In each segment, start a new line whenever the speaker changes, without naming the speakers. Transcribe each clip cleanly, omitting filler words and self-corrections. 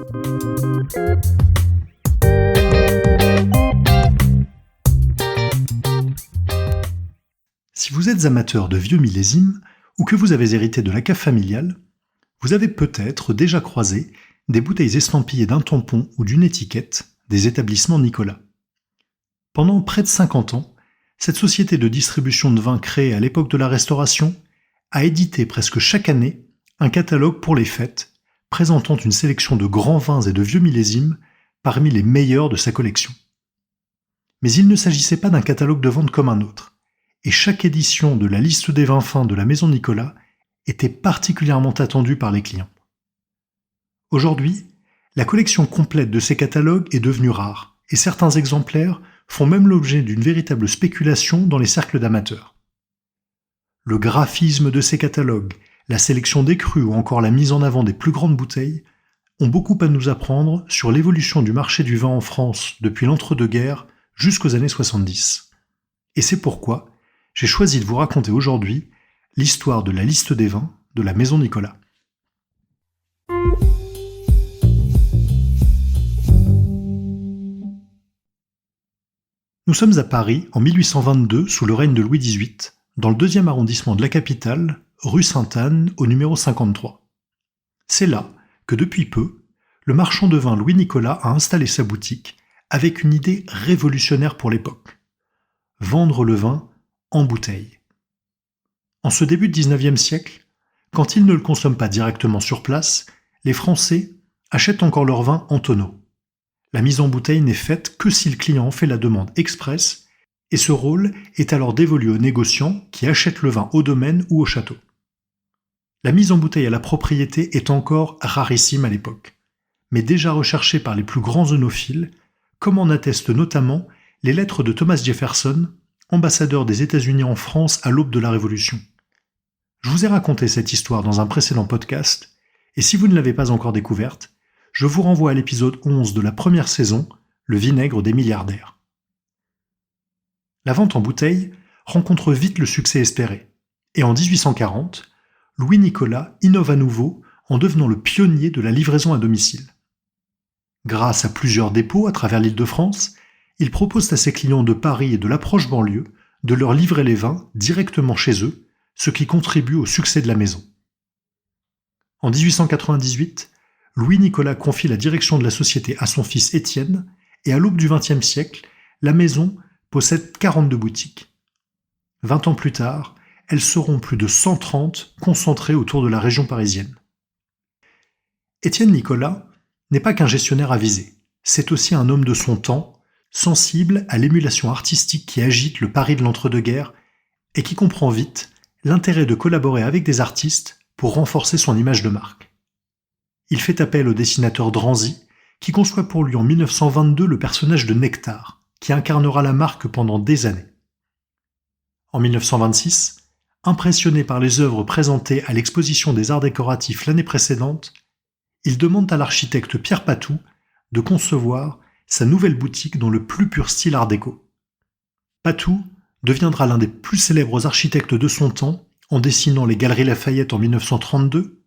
Si vous êtes amateur de vieux millésimes ou que vous avez hérité de la cave familiale, vous avez peut-être déjà croisé des bouteilles estampillées d'un tampon ou d'une étiquette des établissements Nicolas. Pendant près de 50 ans, cette société de distribution de vins créée à l'époque de la Restauration a édité presque chaque année un catalogue pour les fêtes présentant une sélection de grands vins et de vieux millésimes parmi les meilleurs de sa collection. Mais il ne s'agissait pas d'un catalogue de vente comme un autre, et chaque édition de la liste des vins fins de la Maison Nicolas était particulièrement attendue par les clients. Aujourd'hui, la collection complète de ces catalogues est devenue rare, et certains exemplaires font même l'objet d'une véritable spéculation dans les cercles d'amateurs. Le graphisme de ces catalogues, la sélection des crus ou encore la mise en avant des plus grandes bouteilles ont beaucoup à nous apprendre sur l'évolution du marché du vin en France depuis l'entre-deux-guerres jusqu'aux années 70. Et c'est pourquoi j'ai choisi de vous raconter aujourd'hui l'histoire de la liste des vins de la Maison Nicolas. Nous sommes à Paris en 1822 sous le règne de Louis XVIII, dans le 2e arrondissement de la capitale, rue Sainte-Anne au numéro 53. C'est là que depuis peu, le marchand de vin Louis Nicolas a installé sa boutique avec une idée révolutionnaire pour l'époque. Vendre le vin en bouteille. En ce début de 19e siècle, quand ils ne le consomment pas directement sur place, les Français achètent encore leur vin en tonneau. La mise en bouteille n'est faite que si le client fait la demande express, et ce rôle est alors dévolu aux négociants qui achètent le vin au domaine ou au château. La mise en bouteille à la propriété est encore rarissime à l'époque, mais déjà recherchée par les plus grands œnophiles, comme en attestent notamment les lettres de Thomas Jefferson, ambassadeur des États-Unis en France à l'aube de la Révolution. Je vous ai raconté cette histoire dans un précédent podcast, et si vous ne l'avez pas encore découverte, je vous renvoie à l'épisode 11 de la première saison, le vinaigre des milliardaires. La vente en bouteille rencontre vite le succès espéré, et en 1840, Louis Nicolas innove à nouveau en devenant le pionnier de la livraison à domicile. Grâce à plusieurs dépôts à travers l'Île-de-France, il propose à ses clients de Paris et de l'approche banlieue de leur livrer les vins directement chez eux, ce qui contribue au succès de la maison. En 1898, Louis Nicolas confie la direction de la société à son fils Étienne, et à l'aube du XXe siècle, la maison possède 42 boutiques. 20 ans plus tard, elles seront plus de 130 concentrées autour de la région parisienne. Étienne Nicolas n'est pas qu'un gestionnaire avisé, c'est aussi un homme de son temps, sensible à l'émulation artistique qui agite le Paris de l'entre-deux-guerres et qui comprend vite l'intérêt de collaborer avec des artistes pour renforcer son image de marque. Il fait appel au dessinateur Dranzy, qui conçoit pour lui en 1922 le personnage de Nectar, qui incarnera la marque pendant des années. En 1926, impressionné par les œuvres présentées à l'exposition des arts décoratifs l'année précédente, il demande à l'architecte Pierre Patou de concevoir sa nouvelle boutique dans le plus pur style art déco. Patou deviendra l'un des plus célèbres architectes de son temps en dessinant les Galeries Lafayette en 1932,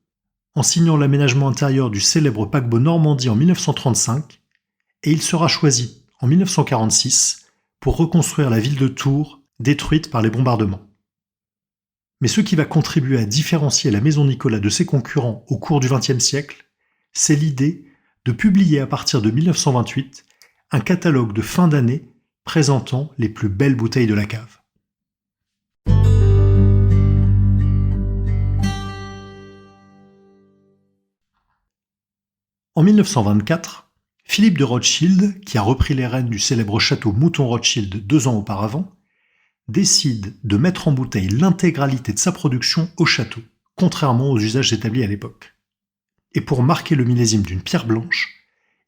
en signant l'aménagement intérieur du célèbre paquebot Normandie en 1935, et il sera choisi en 1946 pour reconstruire la ville de Tours détruite par les bombardements. Mais ce qui va contribuer à différencier la Maison Nicolas de ses concurrents au cours du XXe siècle, c'est l'idée de publier à partir de 1928 un catalogue de fin d'année présentant les plus belles bouteilles de la cave. En 1924, Philippe de Rothschild, qui a repris les rênes du célèbre château Mouton Rothschild 2 ans auparavant, décide de mettre en bouteille l'intégralité de sa production au château, contrairement aux usages établis à l'époque. Et pour marquer le millésime d'une pierre blanche,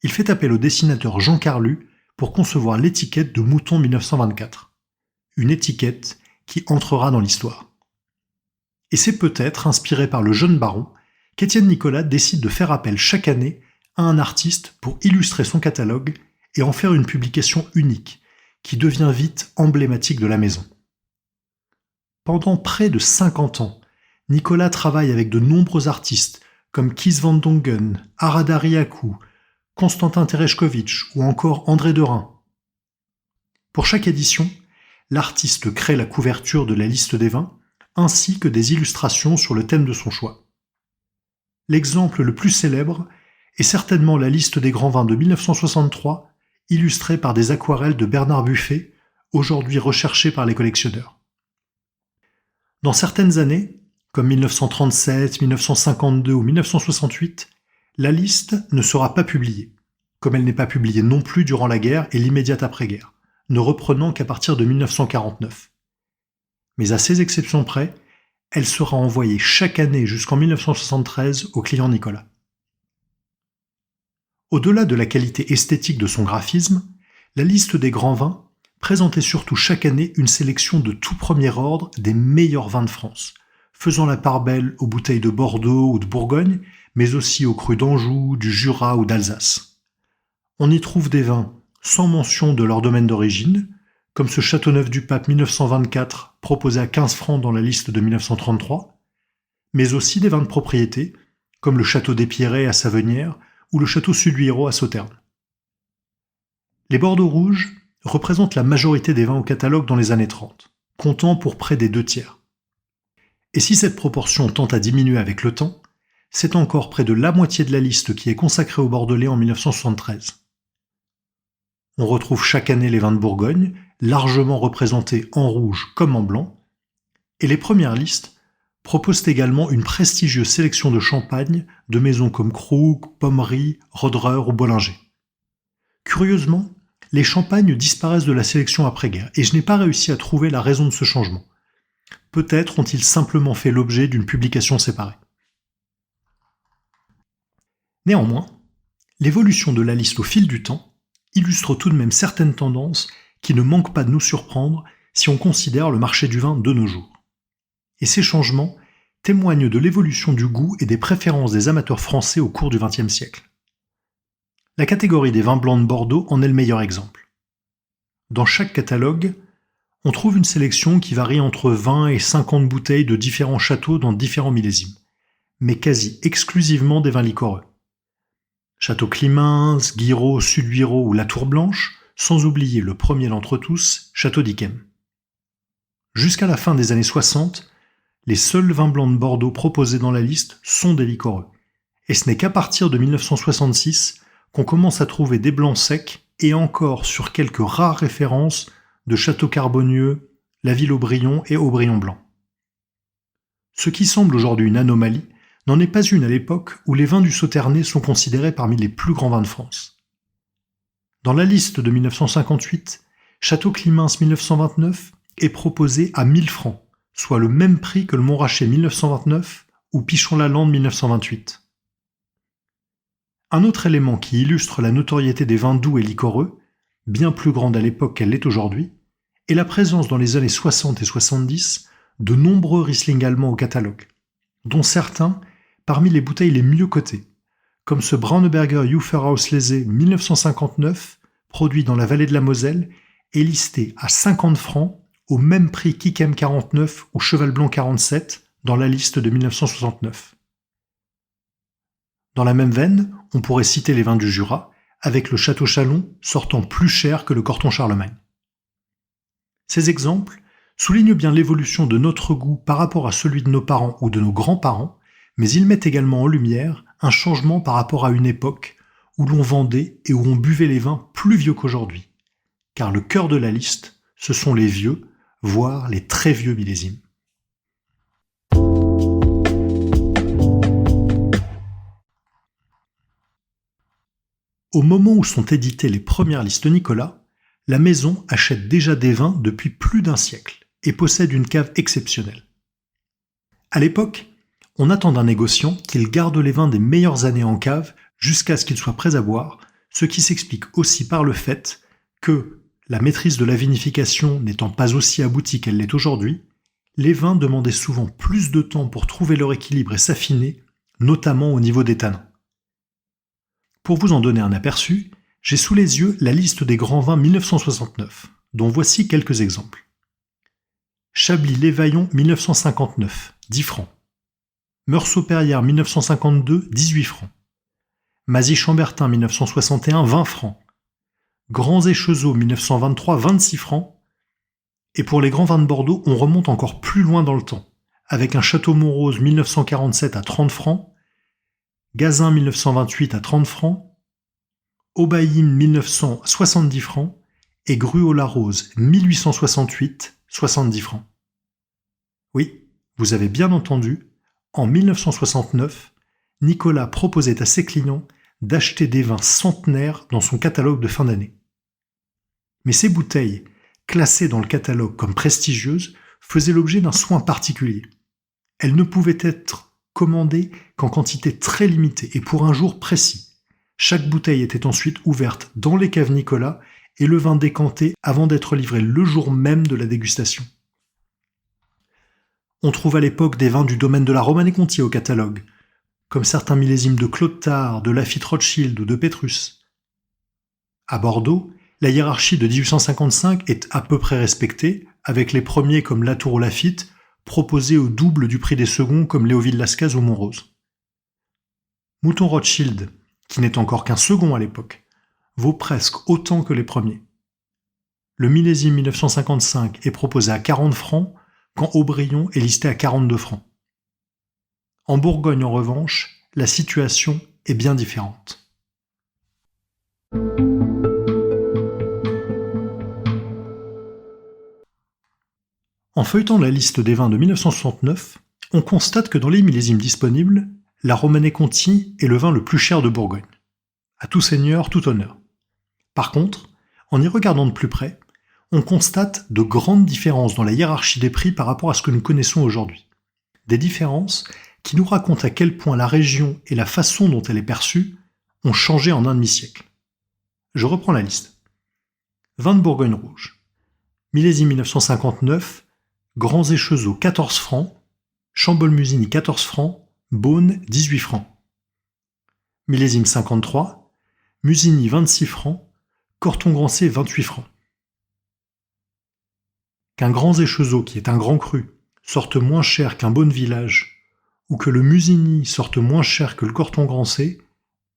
il fait appel au dessinateur Jean Carlu pour concevoir l'étiquette de Mouton 1924, une étiquette qui entrera dans l'histoire. Et c'est peut-être inspiré par le jeune baron qu'Étienne Nicolas décide de faire appel chaque année à un artiste pour illustrer son catalogue et en faire une publication unique, qui devient vite emblématique de la maison. Pendant près de 50 ans, Nicolas travaille avec de nombreux artistes comme Kees van Dongen, Harada Riaku, Constantin Tereshkovitch ou encore André Derain. Pour chaque édition, l'artiste crée la couverture de la liste des vins ainsi que des illustrations sur le thème de son choix. L'exemple le plus célèbre est certainement la liste des grands vins de 1963, illustrée par des aquarelles de Bernard Buffet, aujourd'hui recherchées par les collectionneurs. Dans certaines années, comme 1937, 1952 ou 1968, la liste ne sera pas publiée, comme elle n'est pas publiée non plus durant la guerre et l'immédiate après-guerre, ne reprenant qu'à partir de 1949. Mais à ces exceptions près, elle sera envoyée chaque année jusqu'en 1973 au client Nicolas. Au-delà de la qualité esthétique de son graphisme, la liste des grands vins présentait surtout chaque année une sélection de tout premier ordre des meilleurs vins de France, faisant la part belle aux bouteilles de Bordeaux ou de Bourgogne, mais aussi aux crus d'Anjou, du Jura ou d'Alsace. On y trouve des vins sans mention de leur domaine d'origine, comme ce Châteauneuf-du-Pape 1924 proposé à 15 francs dans la liste de 1933, mais aussi des vins de propriété, comme le Château des Pierrets à Savenières ou le Château Suduiro à Sauternes. Les Bordeaux rouges représentent la majorité des vins au catalogue dans les années 30, comptant pour près des 2/3. Et si cette proportion tend à diminuer avec le temps, c'est encore près de la moitié de la liste qui est consacrée aux Bordelais en 1973. On retrouve chaque année les vins de Bourgogne, largement représentés en rouge comme en blanc, et les premières listes proposent également une prestigieuse sélection de champagne de maisons comme Krug, Pommery, Roederer ou Bollinger. Curieusement, les champagnes disparaissent de la sélection après-guerre, et je n'ai pas réussi à trouver la raison de ce changement. Peut-être ont-ils simplement fait l'objet d'une publication séparée. Néanmoins, l'évolution de la liste au fil du temps illustre tout de même certaines tendances qui ne manquent pas de nous surprendre si on considère le marché du vin de nos jours. Et ces changements témoignent de l'évolution du goût et des préférences des amateurs français au cours du XXe siècle. La catégorie des vins blancs de Bordeaux en est le meilleur exemple. Dans chaque catalogue, on trouve une sélection qui varie entre 20 et 50 bouteilles de différents châteaux dans différents millésimes, mais quasi exclusivement des vins liquoreux. Château Climins, Guiraud, Suduiro ou La Tour Blanche, sans oublier le premier d'entre tous, Château d'Yquem. Jusqu'à la fin des années 60, les seuls vins blancs de Bordeaux proposés dans la liste sont des liquoreux, et ce n'est qu'à partir de 1966 qu'on commence à trouver des blancs secs et encore sur quelques rares références de Château Carbonieux, la Ville Aubryon et Aubryon Blanc. Ce qui semble aujourd'hui une anomalie n'en est pas une à l'époque où les vins du Sauternais sont considérés parmi les plus grands vins de France. Dans la liste de 1958, Château Climins 1929 est proposé à 1000 francs, soit le même prix que le Montrachet 1929 ou Pichon-Lalande 1928. Un autre élément qui illustre la notoriété des vins doux et liquoreux, bien plus grande à l'époque qu'elle l'est aujourd'hui, est la présence dans les années 60 et 70 de nombreux Riesling allemands au catalogue, dont certains parmi les bouteilles les mieux cotées, comme ce Brauneberger Uferauslese 1959, produit dans la vallée de la Moselle, et listé à 50 francs, au même prix qu'Yquem 49 ou Cheval Blanc 47 dans la liste de 1969. Dans la même veine, on pourrait citer les vins du Jura, avec le Château Chalon sortant plus cher que le Corton Charlemagne. Ces exemples soulignent bien l'évolution de notre goût par rapport à celui de nos parents ou de nos grands-parents, mais ils mettent également en lumière un changement par rapport à une époque où l'on vendait et où on buvait les vins plus vieux qu'aujourd'hui. Car le cœur de la liste, ce sont les vieux, voire les très vieux millésimes. Au moment où sont éditées les premières listes Nicolas, la maison achète déjà des vins depuis plus d'un siècle et possède une cave exceptionnelle. À l'époque, on attend d'un négociant qu'il garde les vins des meilleures années en cave jusqu'à ce qu'ils soient prêts à boire, ce qui s'explique aussi par le fait que, la maîtrise de la vinification n'étant pas aussi aboutie qu'elle l'est aujourd'hui, les vins demandaient souvent plus de temps pour trouver leur équilibre et s'affiner, notamment au niveau des tanins. Pour vous en donner un aperçu, j'ai sous les yeux la liste des grands vins 1969, dont voici quelques exemples. Chablis-Lévaillon 1959, 10 francs. Meursault-Perrières 1952, 18 francs. Mazy-Chambertin 1961, 20 francs. Grands et Chezot 1923, 26 francs. Et pour les grands vins de Bordeaux, on remonte encore plus loin dans le temps, avec un Château Montrose 1947 à 30 francs, Gazin 1928 à 30 francs, Aubaïm 1900 70 francs et Gruau-Larose 1868 70 francs. Oui, vous avez bien entendu, en 1969, Nicolas proposait à ses clients d'acheter des vins centenaires dans son catalogue de fin d'année. Mais ces bouteilles, classées dans le catalogue comme prestigieuses, faisaient l'objet d'un soin particulier. Elles ne pouvaient être commandées qu'en quantité très limitée et pour un jour précis. Chaque bouteille était ensuite ouverte dans les caves Nicolas et le vin décanté avant d'être livré le jour même de la dégustation. On trouve à l'époque des vins du domaine de la Romanée-Conti au catalogue, comme certains millésimes de Claude Tart, de Lafite Rothschild ou de Pétrus. À Bordeaux, la hiérarchie de 1855 est à peu près respectée, avec les premiers comme Latour ou Lafite, proposés au double du prix des seconds comme Léoville-Lascaz ou Montrose. Mouton Rothschild, qui n'est encore qu'un second à l'époque, vaut presque autant que les premiers. Le millésime 1955 est proposé à 40 francs, quand Aubryon est listé à 42 francs. En Bourgogne, en revanche, la situation est bien différente. En feuilletant la liste des vins de 1969, on constate que dans les millésimes disponibles, la Romanée-Conti est le vin le plus cher de Bourgogne. À tout seigneur, tout honneur. Par contre, en y regardant de plus près, on constate de grandes différences dans la hiérarchie des prix par rapport à ce que nous connaissons aujourd'hui. Des différences qui nous racontent à quel point la région et la façon dont elle est perçue ont changé en un demi-siècle. Je reprends la liste. Vins de Bourgogne rouge. Millésime 1959, Grands et Chezot 14 francs, Chambol-Musigny 14 francs, Beaune 18 francs. Millésime 53, Musigny 26 francs, Corton-Grancey 28 francs. Qu'un Grands et Chezot, qui est un grand cru, sorte moins cher qu'un Beaune Village, ou que le Musigny sorte moins cher que le Corton-Grancey,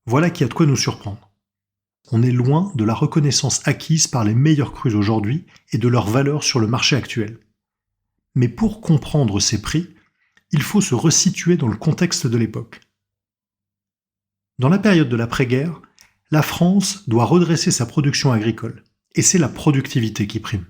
voilà qui a de quoi nous surprendre. On est loin de la reconnaissance acquise par les meilleurs crus aujourd'hui et de leur valeur sur le marché actuel. Mais pour comprendre ces prix, il faut se resituer dans le contexte de l'époque. Dans la période de l'après-guerre, la France doit redresser sa production agricole, et c'est la productivité qui prime.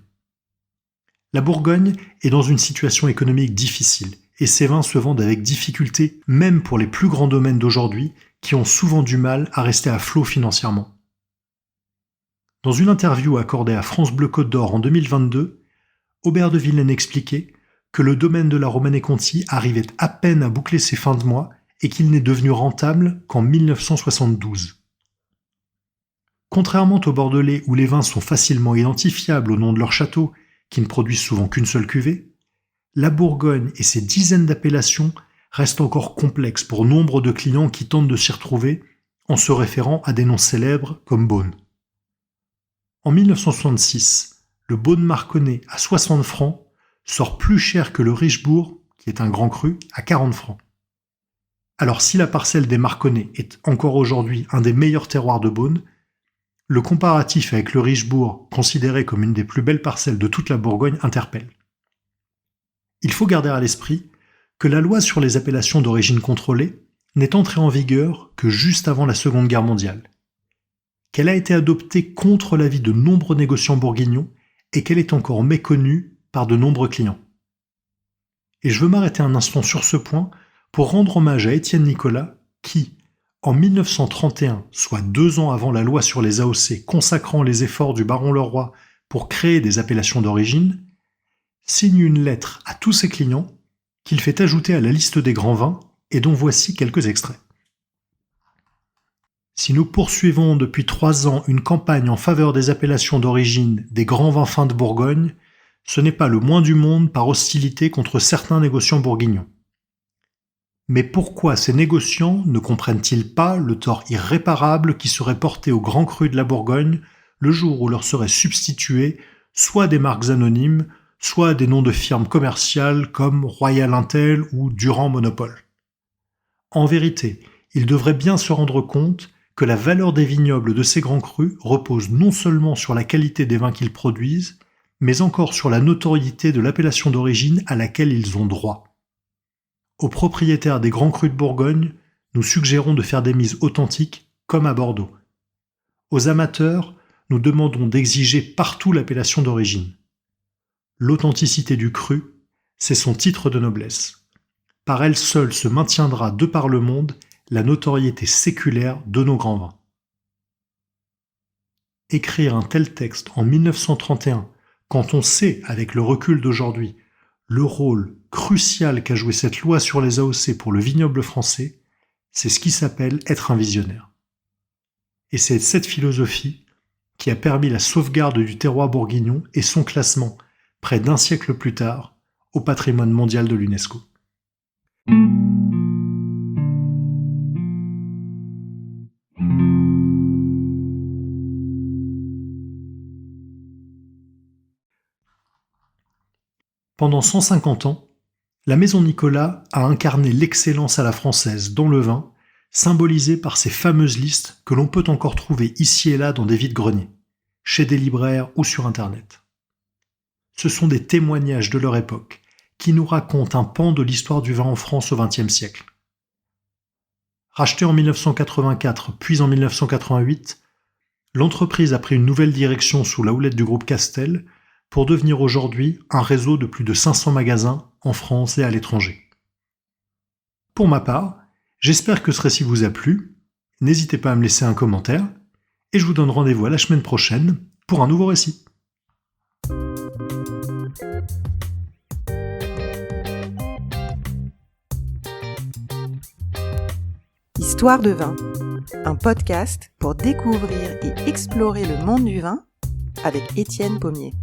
La Bourgogne est dans une situation économique difficile, et ses vins se vendent avec difficulté même pour les plus grands domaines d'aujourd'hui qui ont souvent du mal à rester à flot financièrement. Dans une interview accordée à France Bleu Côte d'Or en 2022, Aubert de Villaine expliquait que le domaine de la Romanée-Conti arrivait à peine à boucler ses fins de mois et qu'il n'est devenu rentable qu'en 1972. Contrairement au Bordelais où les vins sont facilement identifiables au nom de leur château, qui ne produisent souvent qu'une seule cuvée, la Bourgogne et ses dizaines d'appellations restent encore complexes pour nombre de clients qui tentent de s'y retrouver en se référant à des noms célèbres comme Beaune. En 1966, le Beaune Marconnais à 60 francs sort plus cher que le Richebourg, qui est un grand cru, à 40 francs. Alors si la parcelle des Marconnais est encore aujourd'hui un des meilleurs terroirs de Beaune, le comparatif avec le Richebourg, considéré comme une des plus belles parcelles de toute la Bourgogne, interpelle. Il faut garder à l'esprit que la loi sur les appellations d'origine contrôlée n'est entrée en vigueur que juste avant la Seconde Guerre mondiale, qu'elle a été adoptée contre l'avis de nombreux négociants bourguignons et qu'elle est encore méconnue par de nombreux clients. Et je veux m'arrêter un instant sur ce point pour rendre hommage à Étienne Nicolas qui, en 1931, soit 2 ans avant la loi sur les AOC consacrant les efforts du baron Leroy pour créer des appellations d'origine, signe une lettre à tous ses clients qu'il fait ajouter à la liste des grands vins et dont voici quelques extraits. Si nous poursuivons depuis 3 ans une campagne en faveur des appellations d'origine des grands vins fins de Bourgogne, ce n'est pas le moins du monde par hostilité contre certains négociants bourguignons. Mais pourquoi ces négociants ne comprennent-ils pas le tort irréparable qui serait porté aux grands crus de la Bourgogne le jour où leur seraient substitués soit des marques anonymes, soit des noms de firmes commerciales comme Royal Intel ou Durand Monopole. En vérité, ils devraient bien se rendre compte que la valeur des vignobles de ces grands crus repose non seulement sur la qualité des vins qu'ils produisent, mais encore sur la notoriété de l'appellation d'origine à laquelle ils ont droit. Aux propriétaires des grands crus de Bourgogne, nous suggérons de faire des mises authentiques comme à Bordeaux. Aux amateurs, nous demandons d'exiger partout l'appellation d'origine. L'authenticité du cru, c'est son titre de noblesse. Par elle seule se maintiendra de par le monde la notoriété séculaire de nos grands vins. Écrire un tel texte en 1931, quand on sait, avec le recul d'aujourd'hui, le rôle crucial qu'a joué cette loi sur les AOC pour le vignoble français, c'est ce qui s'appelle être un visionnaire. Et c'est cette philosophie qui a permis la sauvegarde du terroir bourguignon et son classement, près d'un siècle plus tard, au patrimoine mondial de l'UNESCO. Pendant 150 ans, la Maison Nicolas a incarné l'excellence à la française dans le vin, symbolisée par ces fameuses listes que l'on peut encore trouver ici et là dans des vides-greniers, chez des libraires ou sur Internet. Ce sont des témoignages de leur époque qui nous racontent un pan de l'histoire du vin en France au XXe siècle. Rachetée en 1984 puis en 1988, l'entreprise a pris une nouvelle direction sous la houlette du groupe Castel pour devenir aujourd'hui un réseau de plus de 500 magasins en France et à l'étranger. Pour ma part, j'espère que ce récit vous a plu, n'hésitez pas à me laisser un commentaire, et je vous donne rendez-vous à la semaine prochaine pour un nouveau récit.
Histoire de vin, un podcast pour découvrir et explorer le monde du vin avec Étienne Pommier.